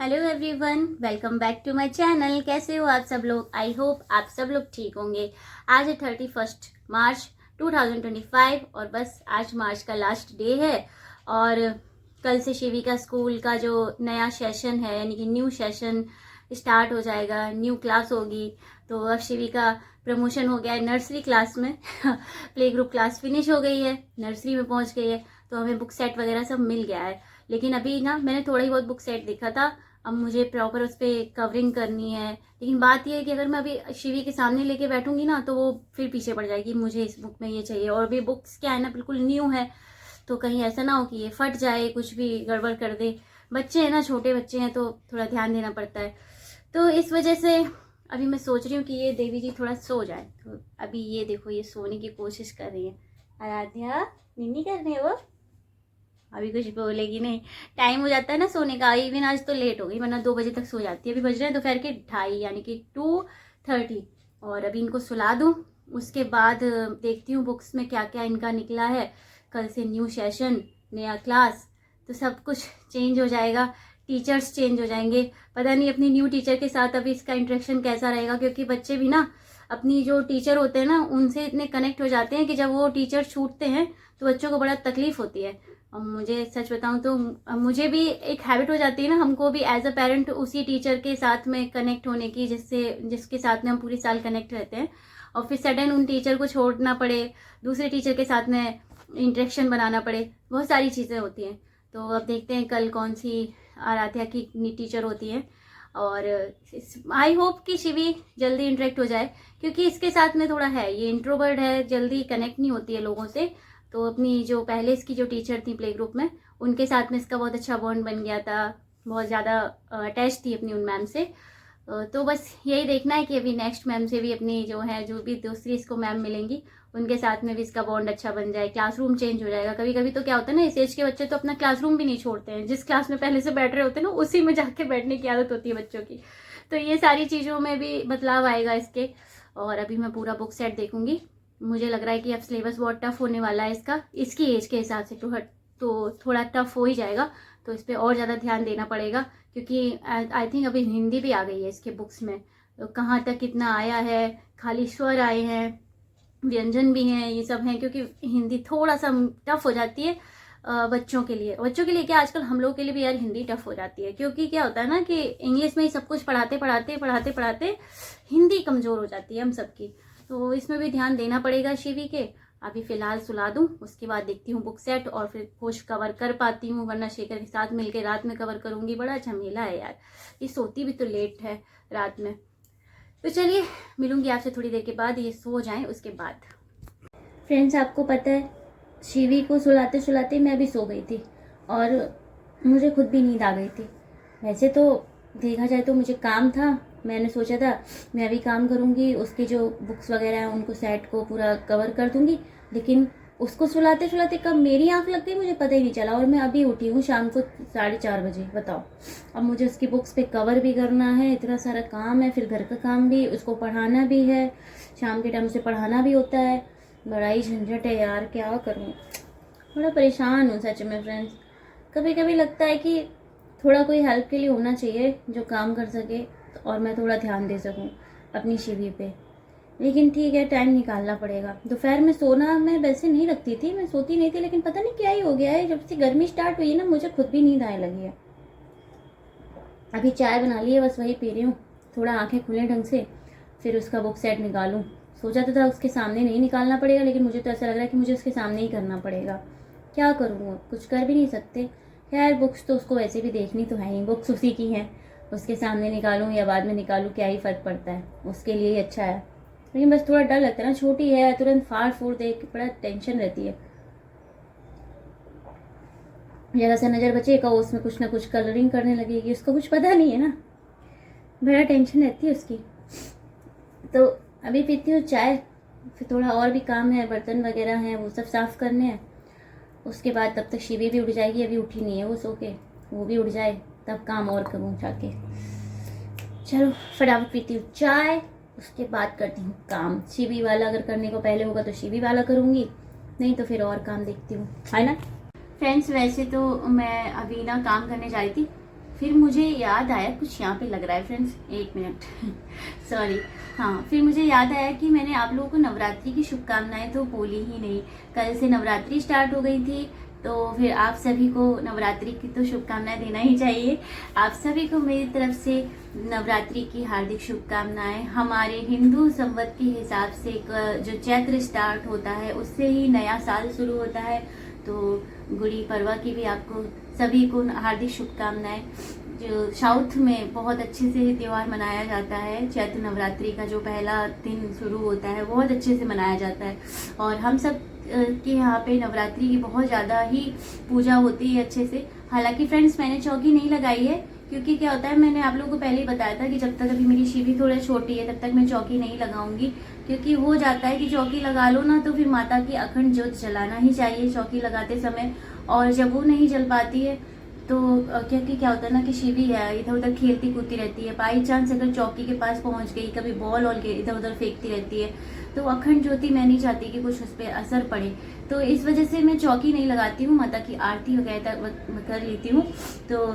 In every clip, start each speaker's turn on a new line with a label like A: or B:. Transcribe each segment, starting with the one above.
A: Hello everyone, welcome back to my channel. कैसे हो आप सब लोग? आई होप आप सब लोग ठीक होंगे। आज है 31 मार्च 2025 और बस आज मार्च का लास्ट डे है और कल से शिवी का स्कूल का जो नया सेशन है यानी कि न्यू सेशन स्टार्ट हो जाएगा, न्यू क्लास होगी। तो अब शिवी का प्रमोशन हो गया है नर्सरी क्लास में प्ले ग्रुप क्लास फिनिश हो गई है, नर्सरी में पहुंच गई है, तो हमें बुक सेट वगैरह सब मिल गया है। लेकिन अभी ना मैंने थोड़ा ही बहुत बुक सेट देखा था, अब मुझे प्रॉपर उस पर कवरिंग करनी है। लेकिन बात यह है कि अगर मैं अभी शिवी के सामने लेके बैठूंगी ना तो वो फिर पीछे पड़ जाएगी, मुझे इस बुक में ये चाहिए। और अभी बुक्स क्या है ना, बिल्कुल न्यू है, तो कहीं ऐसा ना हो कि ये फट जाए, कुछ भी गड़बड़ कर दे। बच्चे हैं ना, छोटे बच्चे हैं, तो थोड़ा ध्यान देना पड़ता है। तो इस वजह से अभी मैं सोच रही हूँ कि ये देवी जी थोड़ा सो जाए। तो अभी ये देखो, ये सोने की कोशिश कर रही है। आराध्या निन्नी कर रही है वो, अभी कुछ बोलेगी नहीं। टाइम हो जाता है ना सोने का, इवन आज तो लेट हो गई, वरना 2 बजे तक सो जाती है। अभी बज रहे हैं दोपहर के 2:30 यानी कि 2:30 और अभी इनको सुला दूँ। उसके बाद देखती हूँ बुक्स में क्या क्या इनका निकला है। कल से न्यू सेशन, नया क्लास, तो सब कुछ चेंज हो जाएगा, टीचर्स चेंज हो जाएंगे। पता नहीं अपनी न्यू टीचर के साथ अभी इसका इंटरेक्शन कैसा रहेगा, क्योंकि बच्चे भी ना अपनी जो टीचर होते हैं ना उनसे इतने कनेक्ट हो जाते हैं कि जब वो टीचर छूटते हैं तो बच्चों को बड़ा तकलीफ होती है। और मुझे सच बताऊं तो मुझे भी एक हैबिट हो जाती है ना, हमको भी एज अ पेरेंट उसी टीचर के साथ में कनेक्ट होने की, जिसके साथ में हम पूरी साल कनेक्ट रहते हैं, और फिर सडन उन टीचर को छोड़ना पड़े, दूसरे टीचर के साथ में इंटरेक्शन बनाना पड़े, बहुत सारी चीज़ें होती हैं। तो अब देखते हैं कल कौन सी आराध्या की टीचर होती है। और आई होप कि शिवी जल्दी इंटरेक्ट हो जाए, क्योंकि इसके साथ में थोड़ा है, ये इंट्रोवर्ट है, जल्दी कनेक्ट नहीं होती है लोगों से। तो अपनी जो पहले इसकी जो टीचर थी प्ले ग्रुप में, उनके साथ में इसका बहुत अच्छा बॉन्ड बन गया था, बहुत ज़्यादा अटैच थी अपनी उन मैम से। तो बस यही देखना है कि अभी नेक्स्ट मैम से भी अपनी जो भी दूसरी इसको मैम मिलेंगी उनके साथ में भी इसका बॉन्ड अच्छा बन जाए। क्लासरूम चेंज हो जाएगा। कभी कभी तो क्या होता है ना, इस एज के बच्चे तो अपना क्लासरूम भी नहीं छोड़ते हैं, जिस क्लास में पहले से बैठ रहे होते हैं ना उसी में जाके बैठने की आदत होती है बच्चों की। तो ये सारी चीज़ों में भी बदलाव आएगा इसके। और अभी मैं पूरा बुक सेट देखूंगी। मुझे लग रहा है कि अब सिलेबस बहुत टफ होने वाला है इसका, इसकी एज के हिसाब से तो थोड़ा टफ हो ही जाएगा। तो इस पर और ज़्यादा ध्यान देना पड़ेगा, क्योंकि आई थिंक अभी हिंदी भी आ गई है इसके बुक्स में। तो कहाँ तक कितना आया है, खाली स्वर आए हैं, व्यंजन भी हैं, ये सब हैं, क्योंकि हिंदी थोड़ा सा टफ हो जाती है बच्चों के लिए क्या, आजकल हम लोग के लिए भी यार हिंदी टफ हो जाती है। क्योंकि क्या होता है ना कि इंग्लिश में ही सब कुछ पढ़ाते हिंदी कमज़ोर हो जाती है हम सबकी। तो इसमें भी ध्यान देना पड़ेगा शिवी के। अभी फ़िलहाल सुला दूँ, उसके बाद देखती हूँ बुक सेट और फिर कुछ कवर कर पाती हूँ, वरना शेखर के साथ मिलकर रात में कवर करूँगी। बड़ा झमेला है यार, ये सोती भी तो लेट है रात में। तो चलिए मिलूंगी आपसे थोड़ी देर के बाद, ये सो जाएं उसके बाद। फ्रेंड्स, आपको पता है शिवी को सुलाते सुलाते मैं भी सो गई थी और मुझे खुद भी नींद आ गई थी। वैसे तो देखा जाए तो मुझे काम था, मैंने सोचा था मैं भी काम करूंगी, उसकी जो बुक्स वगैरह हैं उनको सेट को पूरा कवर कर दूंगी। लेकिन उसको सुलाते सुलाते कब मेरी आंख लग गई मुझे पता ही नहीं चला, और मैं अभी उठी हूँ शाम को 4:30 बजे। बताओ, अब मुझे उसकी बुक्स पे कवर भी करना है, इतना सारा काम है, फिर घर का काम भी, उसको पढ़ाना भी है, शाम के टाइम उसे पढ़ाना भी होता है। बड़ा ही झंझट है यार, क्या करूँ, बड़ा परेशान हूँ सच में फ्रेंड्स। कभी कभी लगता है कि थोड़ा कोई हेल्प के लिए होना चाहिए जो काम कर सके और मैं थोड़ा ध्यान दे सकूँ अपनी शिवी पे। लेकिन ठीक है, टाइम निकालना पड़ेगा। दोपहर में सोना मैं वैसे नहीं रखती थी, मैं सोती नहीं थी, लेकिन पता नहीं क्या ही हो गया है, जब से गर्मी स्टार्ट हुई है ना मुझे खुद भी नींद आने लगी है। अभी चाय बना ली है, बस वही पी रही हूँ, थोड़ा आंखें खुले ढंग से, फिर उसका बुक सेट निकालूँ। सोचा तो था उसके सामने नहीं निकालना पड़ेगा, लेकिन मुझे तो ऐसा लग रहा है कि मुझे उसके सामने ही करना पड़ेगा। क्या करूँ, कुछ कर भी नहीं सकते। खैर बुक्स तो उसको वैसे भी देखनी तो है ही, बुक्स उसी की हैं, उसके सामने निकालूँ या बाद में निकालूँ क्या ही फ़र्क पड़ता है, उसके लिए ही अच्छा है। लेकिन बस थोड़ा डर लगता है ना, छोटी है, तुरंत फाड़ फूड़ देख बड़ा टेंशन रहती है। जरा सा नज़र बचेगा उसमें कुछ ना कुछ कलरिंग करने लगेगी, उसको कुछ पता नहीं है ना, बड़ा टेंशन रहती है उसकी। तो अभी पीती हूँ चाय, फिर थोड़ा और भी काम है, बर्तन वगैरह हैं वो सब साफ़ करने हैं। उसके बाद तब तक शिवी भी उठ जाएगी, अभी उठी नहीं है वो, सो के वो भी उठ जाए तब काम और करूँ जाके। चलो फटाफट पीती हूँ चाय, उसके बाद करती हूँ काम। शिवी वाला अगर करने को पहले होगा तो शिवी वाला करूँगी, नहीं तो फिर और काम देखती हूँ, है ना फ्रेंड्स। वैसे तो मैं अभी ना काम करने जा रही थी, फिर मुझे याद आया, कुछ यहाँ पे लग रहा है फ्रेंड्स, एक मिनट सॉरी। हाँ, फिर मुझे याद आया कि मैंने आप लोगों को नवरात्रि की शुभकामनाएं तो बोली ही नहीं। कल से नवरात्रि स्टार्ट हो गई थी, तो फिर आप सभी को नवरात्रि की तो शुभकामनाएं देना ही चाहिए। आप सभी को मेरी तरफ से नवरात्रि की हार्दिक शुभकामनाएं। हमारे हिंदू संवत के हिसाब से जो चैत्र स्टार्ट होता है उससे ही नया साल शुरू होता है, तो गुड़ी पड़वा की भी आपको सभी को हार्दिक शुभकामनाएं। जो साउथ में बहुत अच्छे से त्यौहार मनाया जाता है, चैत्र नवरात्रि का जो पहला दिन शुरू होता है बहुत अच्छे से मनाया जाता है, और हम सब के यहाँ पे नवरात्रि की बहुत ज़्यादा ही पूजा होती है अच्छे से। हालांकि फ्रेंड्स मैंने चौकी नहीं लगाई है, क्योंकि क्या होता है, मैंने आप लोगों को पहले ही बताया था कि जब तक अभी मेरी शिवी थोड़ा छोटी है तब तक मैं चौकी नहीं लगाऊंगी, क्योंकि हो जाता है कि चौकी लगा लो ना तो फिर माता की अखंड ज्योत जलाना ही चाहिए चौकी लगाते समय, और जब वो नहीं जल पाती है तो क्योंकि क्या होता है ना कि शिवी है इधर उधर खेलती कूदती रहती है, बाई चांस अगर चौकी के पास पहुंच गई, कभी बॉल और इधर उधर फेंकती रहती है, तो अखंड ज्योति मैं नहीं चाहती कि कुछ उस पर असर पड़े, तो इस वजह से मैं चौकी नहीं लगाती हूँ। माता की आरती वगैरह कर लेती हूँ। तो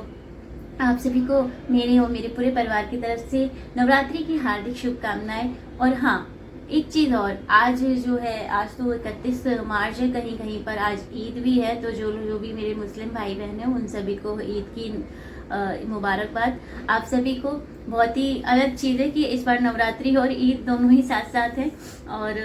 A: आप सभी को मेरे और मेरे पूरे परिवार की तरफ से नवरात्रि की हार्दिक शुभकामनाएं। और हाँ, एक चीज़ और, आज जो है, आज तो 31 मार्च है, कहीं कहीं पर आज ईद भी है, तो जो भी मेरे मुस्लिम भाई बहन हैं उन सभी को ईद की मुबारकबाद। आप सभी को बहुत ही अलग चीज़ है कि इस बार नवरात्रि और ईद दोनों ही साथ साथ है, और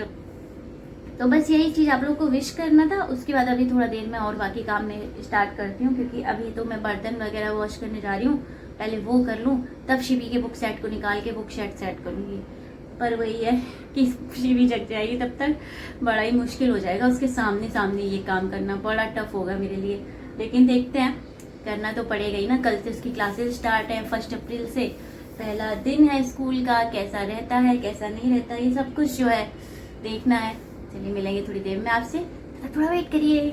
A: तो बस यही चीज़ आप लोगों को विश करना था। उसके बाद अभी थोड़ा देर में और बाकी काम में स्टार्ट करती हूँ, क्योंकि अभी तो मैं बर्तन वगैरह वॉश करने जा रही हूँ, पहले वो कर लूँ तब शिवी के बुक सेट को निकाल के बुक सेट करूँगी। पर वही है कि शिवी जग जाएगी तब तक बड़ा ही मुश्किल हो जाएगा, उसके सामने ये काम करना बड़ा टफ होगा मेरे लिए, लेकिन देखते हैं, करना तो पड़ेगा ही ना। कल से उसकी क्लासेस स्टार्ट है, 1 अप्रैल से पहला दिन है स्कूल का, कैसा रहता है कैसा नहीं रहता ये सब कुछ जो है देखना है। चलिए मिलेंगे थोड़ी देर में आपसे, थोड़ा वेट करिए।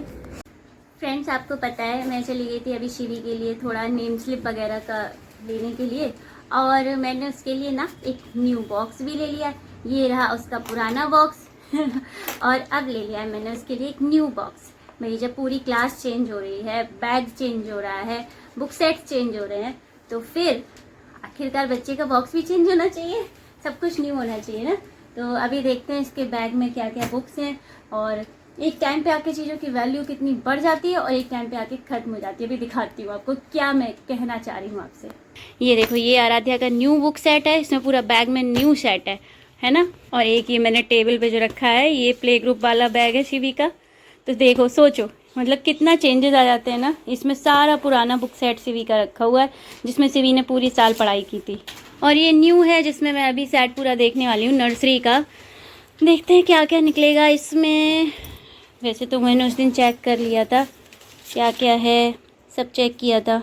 A: फ्रेंड्स आपको पता है मैं चली गई थी अभी शिवी के लिए थोड़ा नेम स्लिप वगैरह का लेने के लिए, और मैंने उसके लिए ना एक न्यू बॉक्स भी ले लिया। ये रहा उसका पुराना बॉक्स और अब ले लिया है मैंने उसके लिए एक न्यू बॉक्स। मेरी जब पूरी क्लास चेंज हो रही है, बैग चेंज हो रहा है, बुक सेट चेंज हो रहे हैं, तो फिर आखिरकार बच्चे का बॉक्स भी चेंज होना चाहिए, सब कुछ न्यू होना चाहिए ना। तो अभी देखते हैं इसके बैग में क्या क्या बुक्स हैं, और एक टाइम पे आके चीज़ों की वैल्यू कितनी बढ़ जाती है और एक टाइम पे आके ख़त्म हो जाती है। अभी दिखाती हूँ आपको क्या मैं कहना चाह रही हूँ आपसे। ये देखो, ये आराध्या का न्यू बुक सेट है, इसमें पूरा बैग में न्यू सेट है ना। और एक ये मैंने टेबल पे जो रखा है, ये प्ले ग्रुप वाला बैग है शिवी का। तो देखो, सोचो मतलब कितना चेंजेस आ जाते हैं ना। इसमें सारा पुराना बुक सेट शिवी का रखा हुआ है, जिसमें शिवी ने पूरी साल पढ़ाई की थी, और ये न्यू है जिसमें मैं अभी सेट पूरा देखने वाली हूँ, नर्सरी का। देखते हैं क्या क्या निकलेगा इसमें। वैसे तो मैंने उस दिन चेक कर लिया था क्या क्या है, सब चेक किया था,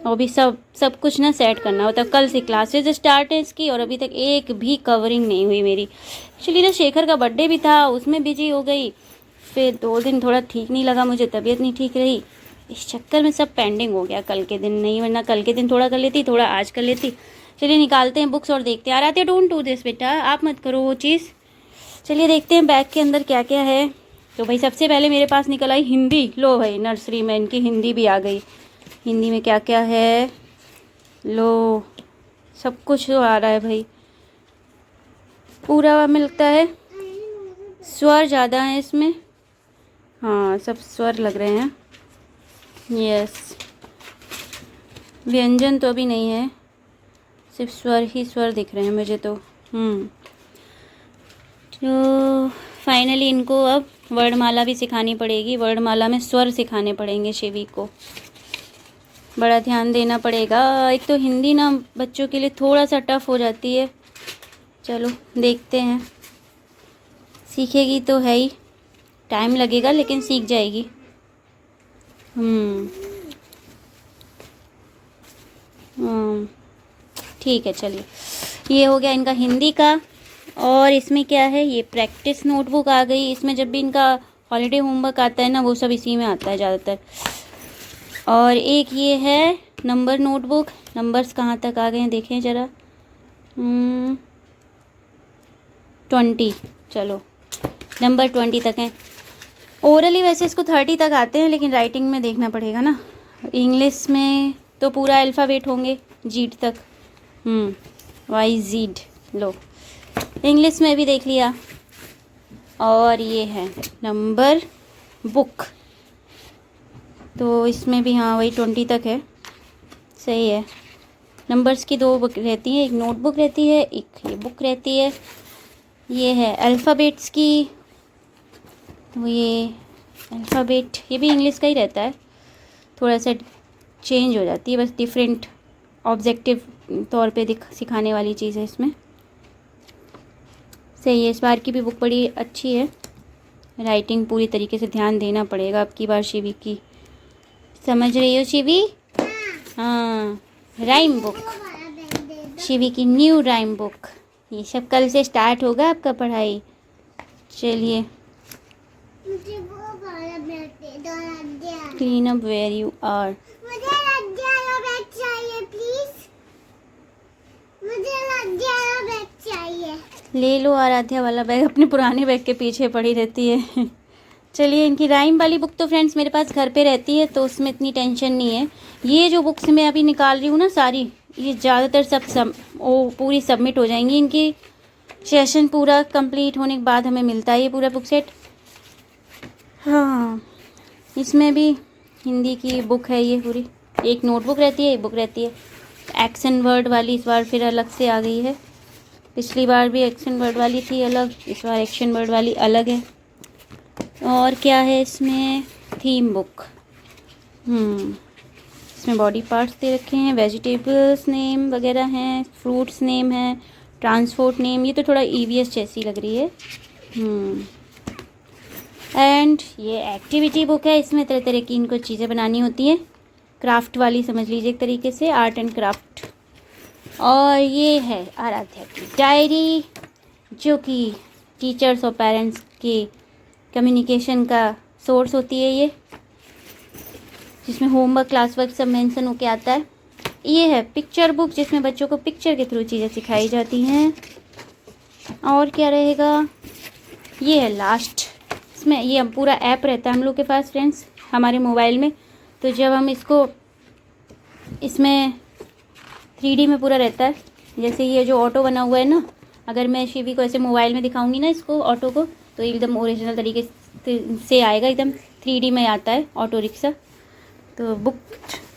A: और भी सब कुछ ना सेट करना होता। कल से क्लासेज स्टार्ट है इसकी, और अभी तक एक भी कवरिंग नहीं हुई मेरी। एक्चुअली ना शेखर का बर्थडे भी था, उसमें बिजी हो गई, फिर 2 दिन थोड़ा ठीक नहीं लगा मुझे, तबीयत नहीं ठीक रही, इस चक्कर में सब पेंडिंग हो गया। कल के दिन नहीं, वरना कल के दिन थोड़ा कर लेती, थोड़ा आज कर लेती। चलिए निकालते हैं बुक्स और देखते हैं। आ रहा, डोंट डू दिस बेटा, आप मत करो वो चीज़। चलिए देखते हैं बैग के अंदर क्या क्या है। तो भाई सबसे पहले मेरे पास निकल आई हिंदी। लो भाई, नर्सरी में इनकी हिंदी भी आ गई। हिंदी में क्या क्या है, लो सब कुछ तो आ रहा है भाई, पूरा मिलता है। स्वर ज़्यादा है इसमें, हाँ सब स्वर लग रहे हैं। यस, व्यंजन तो अभी नहीं है, सिर्फ स्वर ही स्वर दिख रहे हैं मुझे तो। तो फाइनली इनको अब वर्णमाला भी सिखानी पड़ेगी, वर्णमाला में स्वर सिखाने पड़ेंगे शिवी को, बड़ा ध्यान देना पड़ेगा। एक तो हिंदी ना बच्चों के लिए थोड़ा सा टफ हो जाती है, चलो देखते हैं, सीखेगी तो है ही, टाइम लगेगा लेकिन सीख जाएगी। ठीक है, चलिए ये हो गया इनका हिंदी का। और इसमें क्या है, ये प्रैक्टिस नोटबुक आ गई। इसमें जब भी इनका हॉलीडे होमवर्क आता है ना, वो सब इसी में आता है ज़्यादातर। और एक ये है नंबर नोटबुक, नंबर्स कहाँ तक आ गए हैं देखें ज़रा, 20, चलो नंबर 20 तक हैं। ओरली वैसे इसको 30 तक आते हैं, लेकिन राइटिंग में देखना पड़ेगा ना। इंग्लिश में तो पूरा अल्फ़ाबेट होंगे जीड तक। YZ लो, इंग्लिश में भी देख लिया। और ये है नंबर बुक, तो इसमें भी हाँ वही 20 तक है, सही है। नंबर्स की 2 बुक रहती हैं, एक नोटबुक रहती है, एक ये बुक रहती है। ये है अल्फ़ाबेट्स की, तो ये अल्फ़ाबेट ये भी इंग्लिश का ही रहता है, थोड़ा सा चेंज हो जाती है, बस डिफरेंट ऑब्जेक्टिव तौर पे सिखाने वाली चीज़ है इसमें। सही है, इस बार की भी बुक बड़ी अच्छी है। राइटिंग पूरी तरीके से ध्यान देना पड़ेगा अब की बार शिवी की, समझ रही हो शिवी? हाँ, राइम बुक, शिवी की न्यू राइम बुक। ये सब कल से स्टार्ट होगा आपका पढ़ाई। चलिए, clean up where you are.
B: मुझे लज्जा वाला बैग चाहिए प्लीज, मुझे लज्जा वाला बैग चाहिए।
A: ले लो आराध्या वाला बैग, अपने पुराने बैग के पीछे पड़ी रहती है। चलिए, इनकी राइम वाली बुक तो फ्रेंड्स मेरे पास घर पे रहती है, तो उसमें इतनी टेंशन नहीं है। ये जो बुक्स मैं अभी निकाल रही हूँ ना सारी, ये ज़्यादातर सब पूरी सबमिट हो जाएंगी। इनकी सेशन पूरा कंप्लीट होने के बाद हमें मिलता है ये पूरा बुक सेट। हाँ, इसमें भी हिंदी की बुक है ये पूरी, एक नोटबुक रहती है, एक बुक रहती है। एक्शन वर्ड वाली इस बार फिर अलग से आ गई है, पिछली बार भी एक्शन वर्ड वाली थी अलग, इस बार एक्शन वर्ड वाली अलग है। और क्या है इसमें, थीम बुक। इसमें बॉडी पार्ट्स दे रखे हैं, वेजिटेबल्स नेम वगैरह हैं, फ्रूट्स नेम है, ट्रांसपोर्ट नेम। ये तो थोड़ा EVS जैसी लग रही है। एंड ये एक्टिविटी बुक है, इसमें तरह तरह की इनको चीज़ें बनानी होती हैं, क्राफ्ट वाली समझ लीजिए एक तरीके से, आर्ट एंड क्राफ्ट। और ये है आराध्या की डायरी, जो कि टीचर्स और पेरेंट्स के कम्युनिकेशन का सोर्स होती है ये, जिसमें होमवर्क क्लास वर्क सब मेंशन होके आता है। ये है पिक्चर बुक, जिसमें बच्चों को पिक्चर के थ्रू चीज़ें सिखाई जाती हैं। और क्या रहेगा, ये है लास्ट, इसमें ये पूरा ऐप रहता है हम लोग के पास फ्रेंड्स हमारे मोबाइल में। तो जब हम इसको, इसमें 3D में पूरा रहता है, जैसे ये जो ऑटो बना हुआ है ना, अगर मैं शिवी को ऐसे मोबाइल में दिखाऊंगी ना इसको ऑटो को, तो एकदम ओरिजिनल तरीके से आएगा, एकदम 3D में आता है ऑटो रिक्शा। तो बुक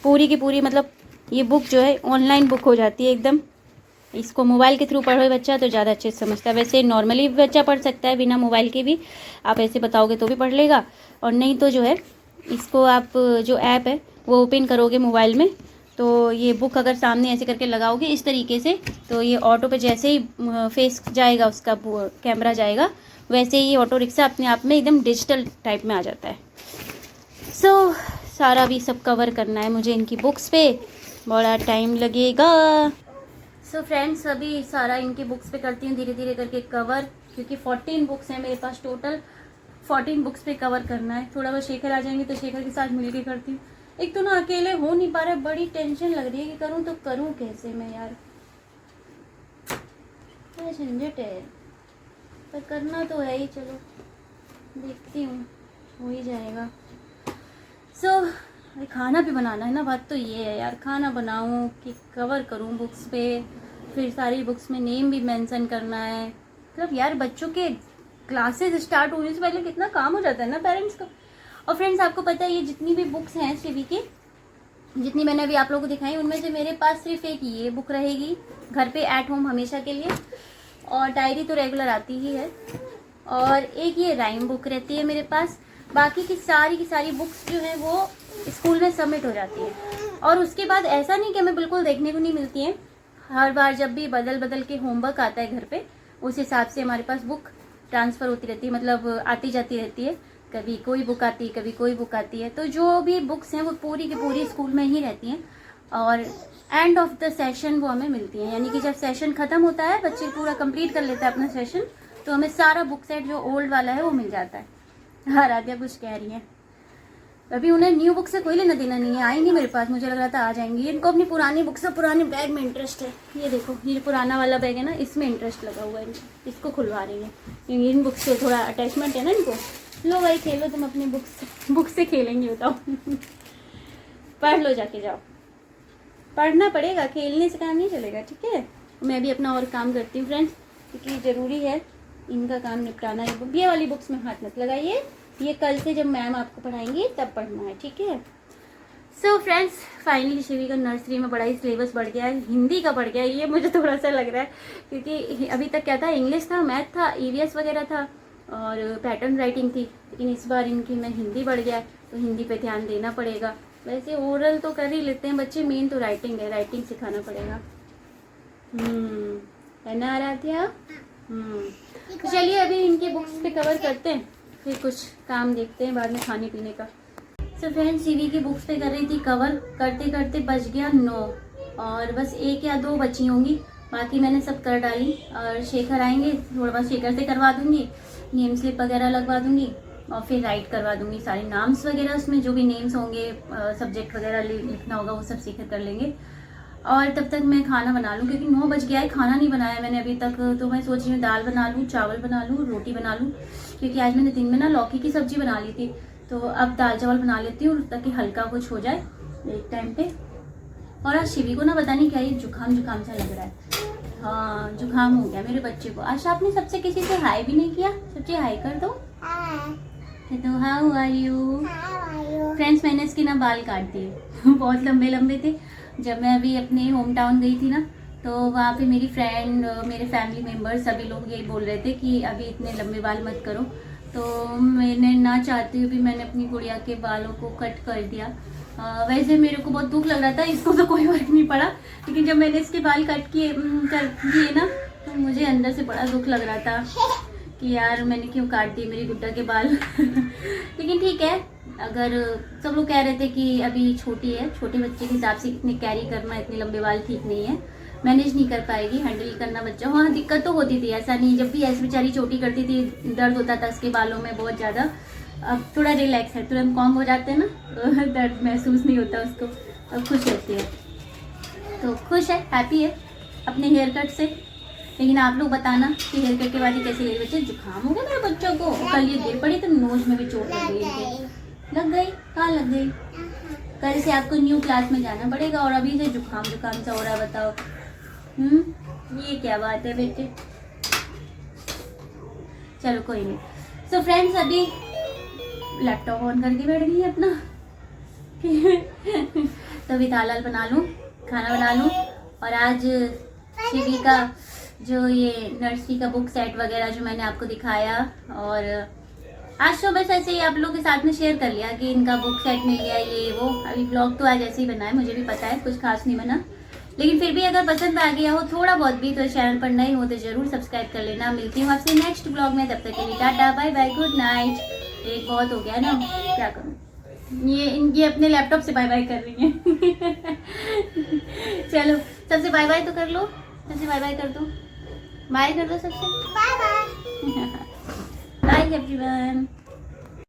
A: पूरी की पूरी, मतलब ये बुक जो है ऑनलाइन बुक हो जाती है एकदम। इसको मोबाइल के थ्रू पढ़े बच्चा तो ज़्यादा अच्छे से समझता है। वैसे नॉर्मली बच्चा पढ़ सकता है बिना मोबाइल के भी, आप ऐसे बताओगे तो भी पढ़ लेगा। और नहीं तो जो है, इसको आप जो ऐप है वो ओपन करोगे मोबाइल में, तो ये बुक अगर सामने ऐसे करके लगाओगे इस तरीके से, तो ये ऑटो पे जैसे ही फेस जाएगा, उसका कैमरा जाएगा, वैसे ही ऑटो रिक्शा अपने आप में एकदम डिजिटल टाइप में आ जाता है। सो सारा भी सब कवर करना है मुझे इनकी बुक्स पे, बड़ा टाइम लगेगा। सो फ्रेंड्स, अभी सारा इनकी बुक्स पे करती हूँ धीरे धीरे करके कवर, क्योंकि 14 बुक्स हैं मेरे पास टोटल, 14 बुक्स पे कवर करना है। थोड़ा बहुत शेखर आ जाएंगे तो शेखर के साथ मिलके करती हूँ। एक तो ना अकेले हो नहीं पा रहा है, बड़ी टेंशन लग रही है कि करूँ तो करूँ कैसे मैं यार, क्या झंझट है, पर करना तो है ही। चलो देखती हूँ, हो ही जाएगा। सो खाना भी बनाना है ना, बात तो ये है यार, खाना बनाऊँ कि कवर करूँ बुक्स पे, फिर सारी बुक्स में नेम भी मेंशन करना है। मतलब यार बच्चों के क्लासेस स्टार्ट होने से पहले कितना काम हो जाता है ना पेरेंट्स का। और फ्रेंड्स, आपको पता है ये जितनी भी बुक्स हैं शिवी की, जितनी मैंने अभी आप लोगों को दिखाई, उनमें से मेरे पास सिर्फ एक ये बुक रहेगी घर पे एट होम हमेशा के लिए, और डायरी तो रेगुलर आती ही है, और एक ये राइम बुक रहती है मेरे पास। बाकी की सारी बुक्स जो है वो स्कूल में सबमिट हो जाती है। और उसके बाद ऐसा नहीं कि हमें बिल्कुल देखने को नहीं मिलती हैं, हर बार जब भी बदल बदल के होमवर्क आता है घर पे, उस हिसाब से हमारे पास बुक ट्रांसफ़र होती रहती है, मतलब आती जाती रहती है। कभी कोई बुक आती है, कभी कोई बुक आती है। तो जो भी बुक्स हैं वो पूरी की पूरी स्कूल में ही रहती हैं, और एंड ऑफ द सेशन वो हमें मिलती हैं। यानी कि जब सेशन ख़त्म होता है, बच्चे पूरा कंप्लीट कर लेता है अपना सेशन, तो हमें सारा बुक सेट जो ओल्ड वाला है वो मिल जाता है। आराध्या कुछ कह रही है, अभी उन्हें न्यू बुक से कोई लेना देना नहीं है, आई नहीं मेरे पास, मुझे लग रहा था आ जाएंगी। इनको अपनी पुरानी बुक से पुराने बैग में इंटरेस्ट है। ये देखो, ये पुराना वाला बैग है ना, इसमें इंटरेस्ट लगा हुआ है, इसको खुलवा रही है। इन बुक्स से थोड़ा अटैचमेंट है ना इनको। लो भाई खेलो तुम अपनी बुक से खेलेंगे, बताओ। पढ़ लो, जाके जाओ। पढ़ना पड़ेगा, खेलने से काम नहीं चलेगा, ठीक है। मैं भी अपना और काम करती हूँ फ्रेंड्स, क्योंकि ज़रूरी है इनका काम निपटाना। ये वाली बुक्स में हाथ मत लगाइए, ये कल से जब मैम आपको पढ़ाएंगी तब पढ़ना है, ठीक है। सो फ्रेंड्स, फाइनली शिवी का नर्सरी में बड़ा ही सिलेबस बढ़ गया है, हिंदी का बढ़ गया है। ये मुझे थोड़ा सा लग रहा है, क्योंकि अभी तक क्या था, इंग्लिश था, मैथ था, ईवीएस वगैरह था और पैटर्न राइटिंग थी, लेकिन इस बार इनकी में हिंदी बढ़ गया है, तो हिंदी पे ध्यान देना पड़ेगा। वैसे ओरल तो कर ही लेते हैं बच्चे, मेन तो राइटिंग है, राइटिंग सिखाना पड़ेगा। है ना आराध्या? तो चलिए अभी इनकी बुक्स पे कवर करते हैं, फिर कुछ काम देखते हैं बाद में खाने पीने का। सो फ्रेंड्स, शिवी की बुक्स पे कर रही थी कवर, करते करते बज गया 9 और बस 1 या 2 बची होंगी, बाकी मैंने सब कर डाली। और शेखर आएंगे, थोड़ा बहुत शेखर से करवा दूंगी, नेम स्लिप वगैरह लगवा दूंगी और फिर राइट करवा दूंगी सारे नाम्स वगैरह, उसमें जो भी नेम्स होंगे, सब्जेक्ट वगैरह लिखना होगा वो सब शेखर कर लेंगे। और तब तक मैं खाना बना लूँ, क्योंकि 9 बज गया है, खाना नहीं बनाया मैंने अभी तक। तो मैं सोच रही हूँ दाल बना लूँ, चावल बना लूँ, रोटी बना लूँ, क्योंकि आज मैंने दिन में ना लौकी की सब्जी बना ली थी, तो अब दाल चावल बना लेती हूँ ताकि हल्का कुछ हो जाए एक टाइम पे। और आज शिवी को ना पता नहीं क्या, ये जुकाम सा लग रहा है। हाँ, जुकाम हो गया मेरे बच्चे को। आज आपने सबसे किसी से हाई भी नहीं किया, सबसे हाई कर दो। तो हाउ आर यू फ्रेंड्स। मैंने इसके ना बाल काट दिए बहुत लंबे लंबे थे। जब मैं अभी अपने होम टाउन गई थी ना, तो वहाँ पे मेरी फ्रेंड, मेरे फैमिली मेम्बर सभी लोग यही बोल रहे थे कि अभी इतने लंबे बाल मत करो। तो मैंने ना चाहते हुए भी मैंने अपनी गुड़िया के बालों को कट कर दिया। वैसे मेरे को बहुत दुख लग रहा था, इसको तो कोई फर्क नहीं पड़ा, लेकिन जब मैंने इसके बाल कट किए ना, तो मुझे अंदर से बड़ा दुख लग रहा था कि यार मैंने क्यों काट दिए मेरी गुड्डा के बाल लेकिन ठीक है, अगर सब लोग कह रहे थे कि अभी छोटी है, छोटे बच्चे के हिसाब से इतने कैरी करना, इतने लंबे बाल ठीक नहीं है, मैनेज नहीं कर पाएगी, हैंडल करना बच्चा। हाँ, दिक्कत तो होती थी, ऐसा नहीं, जब भी ऐसी बेचारी छोटी करती थी दर्द होता था उसके बालों में बहुत ज़्यादा। अब थोड़ा रिलैक्स है, तुरंत कॉम हो जाते हैं ना, तो दर्द महसूस नहीं होता उसको, अब खुश रहती है, तो खुश है, हैप्पी है अपने हेयर कट से। लेकिन आप लोग बताना कि हेयर कट के बाद ही कैसे लगे बच्चे। जुकाम हो गया मेरे बच्चों को, कल ये गिर पड़ी तो नोज में भी चोट लग गई इनके। लग गई? कहाँ लग गई? कल से आपको न्यू क्लास में जाना पड़ेगा और अभी से जुकाम सा हो रहा है, बताओ। ये क्या बात है बेटे। चलो कोई नहीं। सो फ्रेंड्स, अभी लैपटॉप ऑन करके बैठ गई अपना तो अभी दाल बना लूँ, खाना बना लूँ। और आज शिवी का जो ये नर्सरी का बुक सेट वगैरह जो मैंने आपको दिखाया, और आज तो बस ऐसे ही आप लोगों के साथ में शेयर कर लिया कि इनका बुक सेट मिल गया, ये वो। अभी ब्लॉग तो आज ऐसे ही बना है, मुझे भी पता है कुछ खास नहीं बना, लेकिन फिर भी अगर पसंद आ गया हो थोड़ा बहुत भी, तो चैनल पर नए हो तो जरूर सब्सक्राइब कर लेना। मिलती हूँ आपसे नेक्स्ट ब्लॉग में, तब तक के लिए tata bye bye, good night. एक बहुत हो गया ना, क्या करूँ, ये अपने लैपटॉप से बाय बाय कर रही हैं चलो सबसे बाय बाय तो कर लो, सबसे बाय बाय कर दो, बाय कर दो सबसे, बाय बाय बाय एवरीवन।